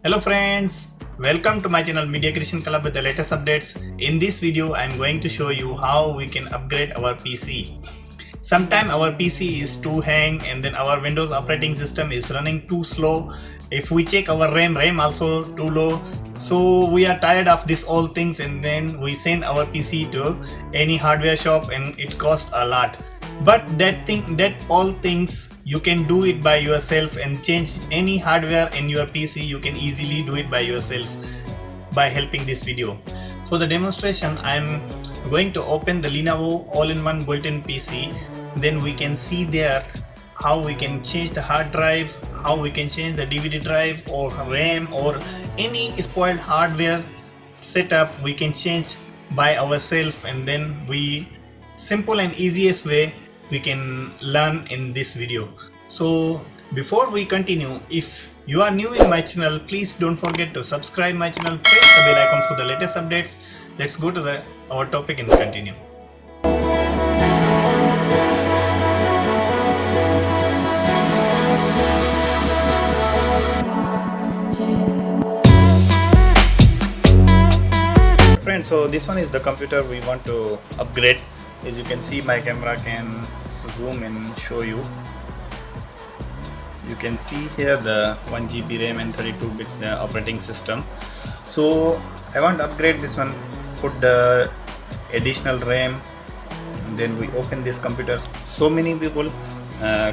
Hello friends, welcome to my channel Media Creation Club with the latest updates. In this video, I am going to show you how we can upgrade our PC. Sometimes our PC is too hang and then our Windows operating system is running too slow. If we check our RAM also too low. So we are tired of this all things and then we send our PC to any hardware shop and it costs a lot. But that all things you can do it by yourself and change any hardware in your PC. You can easily do it by yourself by helping this video. For the demonstration, I'm going to open the Lenovo all-in-one built-in PC. Then we can see there how we can change the hard drive, how we can change the DVD drive or RAM or any spoiled hardware setup we can change by ourselves, and then we simple and easiest way we can learn in this video. So before we continue, if you are new in my channel, please don't forget to subscribe my channel, press the bell icon for the latest updates. Let's go to our topic and continue. Friends, so this one is the computer we want to upgrade. As you can see, my camera can zoom and show you. You can see here the 1 GB RAM and 32-bit operating system. So I want to upgrade this one, put the additional RAM, and then we open this computer. So many people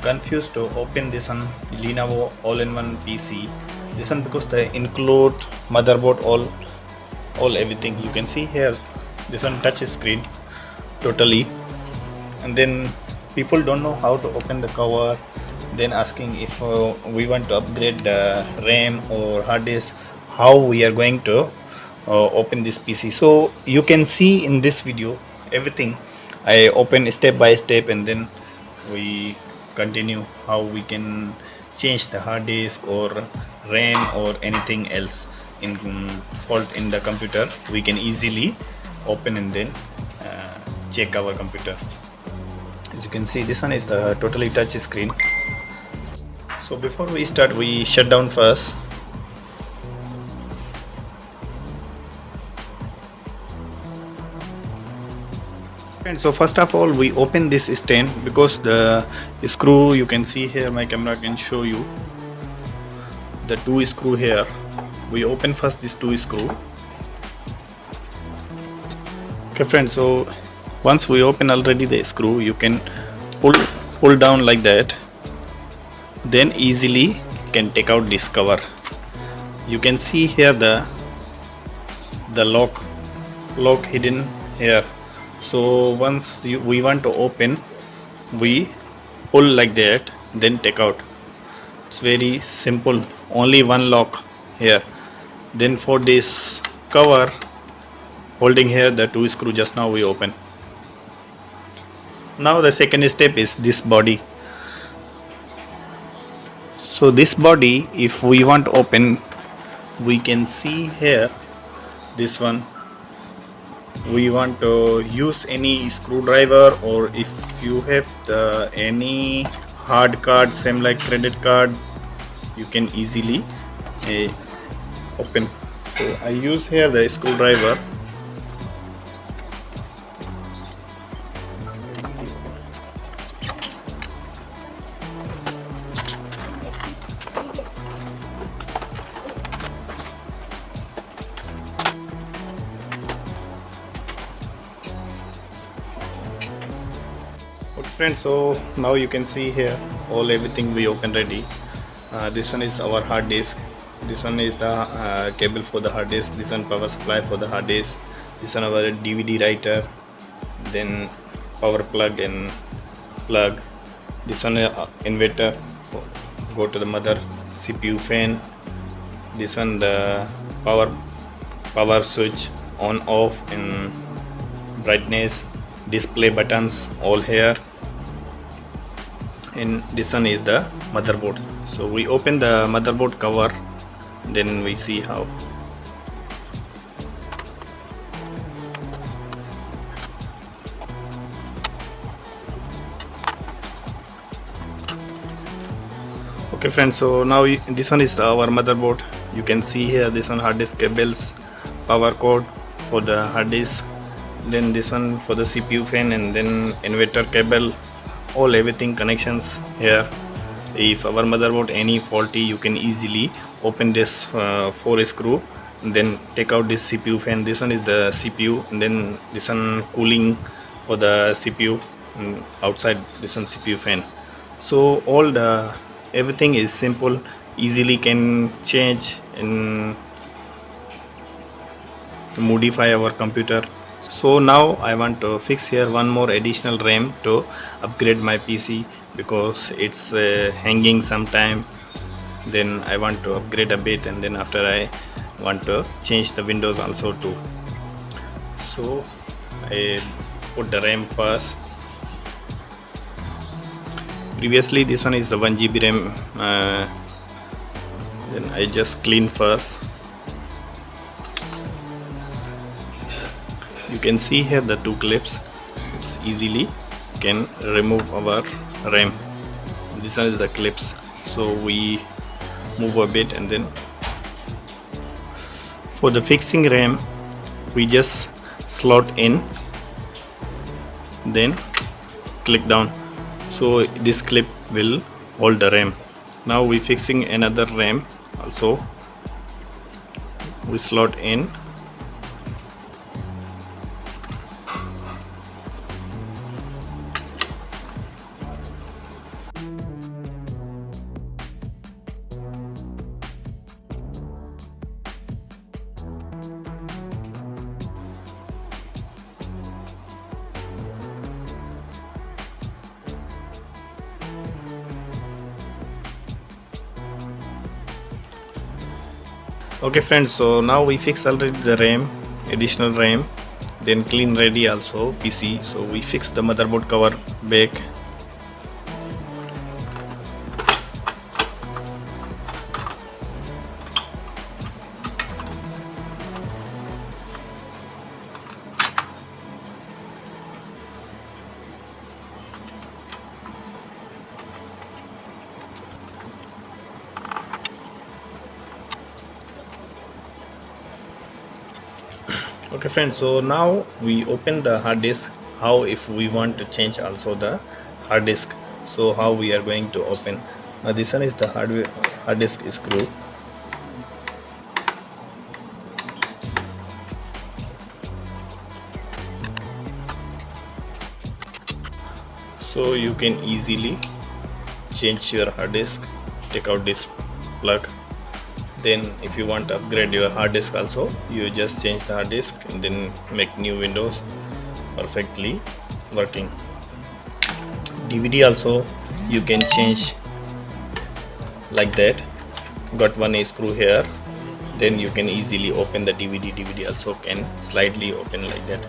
confused to open this one Lenovo all-in-one PC. This one because they include motherboard, all everything. You can see here this one touch screen totally, and then people don't know how to open the cover, then asking if we want to upgrade the RAM or hard disk, how we are going to open this PC. So you can see in this video everything I open step by step, and then we continue how we can change the hard disk or RAM or anything else in fault in the computer. We can easily open and then check our computer. As you can see, this one is the totally touch screen. So before we start, we shut down first. And so first of all, we open this stand because the screw, you can see here, my camera can show you the two screw here. We open first this two screw. Okay friends, so once we open already the screw, you can pull down like that, then easily can take out this cover. You can see here the lock hidden here. So once we want to open, we pull like that, then take out. It's very simple, only one lock here. Then for this cover holding here the two screw, just now we open. Now the second step is this body. So this body, if we want to open, we can see here this one. We want to use any screwdriver, or if you have any hard card, same like credit card, you can easily open. So I use here the screwdriver. Okay friends, so now you can see here everything we open ready. This one is our hard disk. This one is the cable for the hard disk. This one power supply for the hard disk. This one our DVD writer. Then power plug and plug. This one inverter. Go to the mother, CPU, fan. This one the power switch on off and brightness, display buttons all here. And this one is the motherboard. So we open the motherboard cover, then we see how. Okay friends, so now this one is our motherboard. You can see here this one hard disk cables, power cord for the hard disk, then this one for the CPU fan, and then inverter cable, all everything connections here. If our motherboard any faulty, you can easily open this 4 screw and then take out this CPU fan. This one is the CPU, and then this one cooling for the CPU, and outside this one CPU fan. So all the everything is simple, easily can change and modify our computer. So now I want to fix here one more additional RAM to upgrade my PC because it's hanging sometime. Then I want to upgrade a bit, and then after I want to change the Windows also too. So I put the RAM first. Previously this one is the 1 GB RAM. Then I just clean first. You can see here the two clips. It's easily can remove our RAM. This one is the clips, so we move a bit, and then for the fixing RAM we just slot in, then click down, so this clip will hold the RAM. Now we fixing another RAM also. We slot in, okay friends. So now we fix already the RAM, additional RAM, then clean ready also PC. So we fix the motherboard cover back. Okay friends, so now we open the hard disk. How if we want to change also the hard disk, so how we are going to open. Now this one is the hard disk screw. So you can easily change your hard disk, take out this plug. Then if you want to upgrade your hard disk also, you just change the hard disk and then make new Windows perfectly working. DVD also you can change like that. Got one screw here, then you can easily open the DVD also can slightly open like that.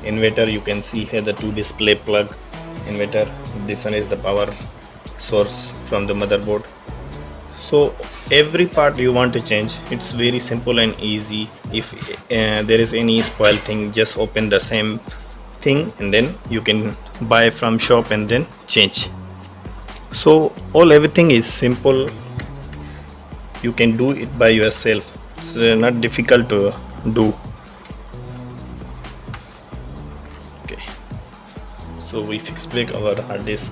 Inverter, you can see here the two display plug inverter. This one is the power source from the motherboard. So every part you want to change, it's very simple and easy. If there is any spoil thing, just open the same thing and then you can buy from shop and then change. So everything is simple, you can do it by yourself. It's not difficult to do. Okay, so we fix back our hard disk.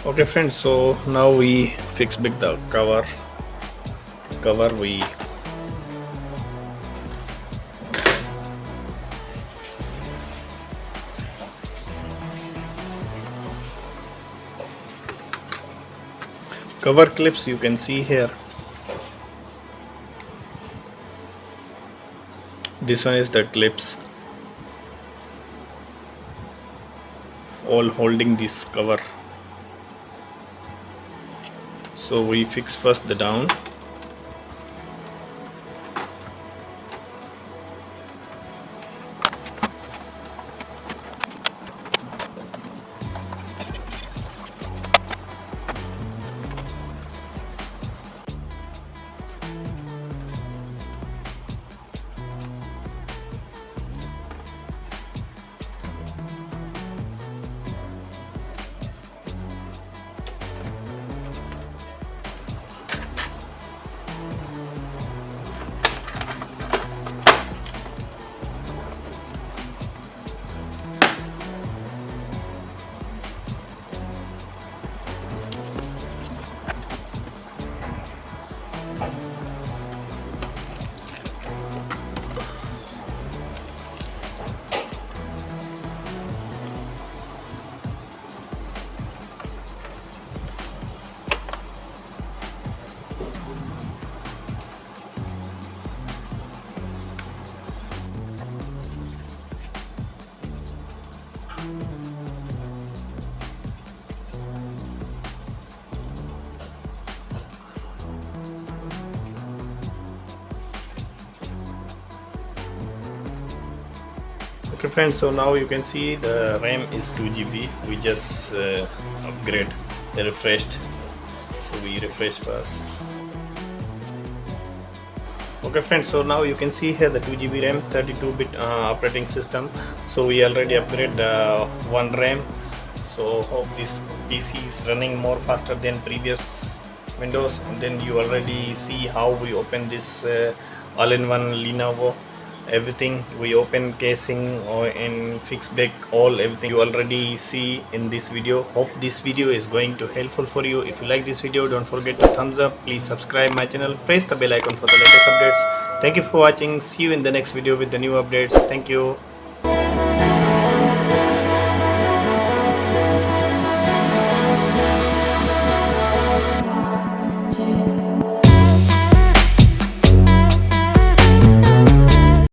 Okay friends, so now we fix back the cover. We cover clips, you can see here. This one is the clips, all holding this cover. So we fix first the down. Okay friends, so now you can see the RAM is 2 GB. We just upgrade, refreshed. So we refresh first. Okay friends, so now you can see here the 2 GB RAM, 32-bit operating system. So we already upgrade one RAM. So hope this PC is running more faster than previous Windows. And then you already see how we open this all-in-one Lenovo. Everything we open, casing or and fix back all everything you already see in this video. Hope this video is going to helpful for you. If you like this video, don't forget to thumbs up. Please subscribe my channel, press the bell icon for the latest updates. Thank you for watching. See you in the next video with the new updates. Thank you.